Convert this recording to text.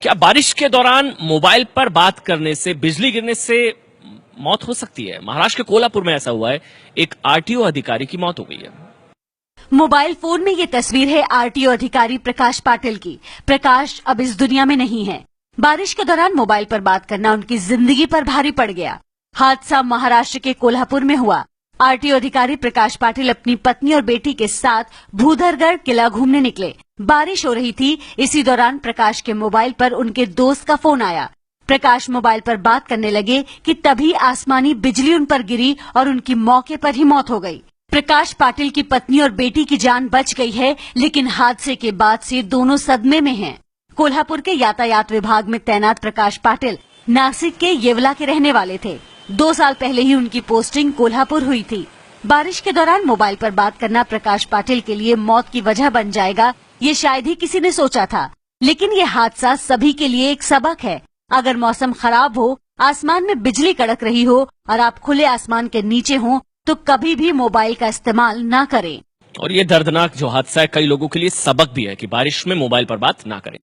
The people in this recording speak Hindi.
क्या बारिश के दौरान मोबाइल पर बात करने से, बिजली गिरने से मौत हो सकती है? महाराष्ट्र के कोल्हापुर में ऐसा हुआ है। एक आरटीओ अधिकारी की मौत हो गई है। मोबाइल फोन में ये तस्वीर है आरटीओ अधिकारी प्रकाश पाटिल की। प्रकाश अब इस दुनिया में नहीं है। बारिश के दौरान मोबाइल पर बात करना उनकी जिंदगी पर भारी पड़ गया। हादसा महाराष्ट्र के कोल्हापुर में हुआ। आरटीओ अधिकारी प्रकाश पाटिल अपनी पत्नी और बेटी के साथ भूधरगढ़ किला घूमने निकले। बारिश हो रही थी। इसी दौरान प्रकाश के मोबाइल पर उनके दोस्त का फोन आया। प्रकाश मोबाइल पर बात करने लगे कि तभी आसमानी बिजली उन पर गिरी और उनकी मौके पर ही मौत हो गई। प्रकाश पाटिल की पत्नी और बेटी की जान बच गई है, लेकिन हादसे के बाद से दोनों सदमे में हैं। कोल्हापुर के यातायात विभाग में तैनात प्रकाश पाटिल नासिक के येवला के रहने वाले थे। 2 साल पहले ही उनकी पोस्टिंग कोल्हापुर हुई थी। बारिश के दौरान मोबाइल पर बात करना प्रकाश पाटिल के लिए मौत की वजह बन जाएगा, ये शायद ही किसी ने सोचा था। लेकिन ये हादसा सभी के लिए एक सबक है। अगर मौसम खराब हो, आसमान में बिजली कड़क रही हो और आप खुले आसमान के नीचे हो, तो कभी भी मोबाइल का इस्तेमाल ना करें। और ये दर्दनाक जो हादसा है, कई लोगों के लिए सबक भी है कि बारिश में मोबाइल पर बात ना करें।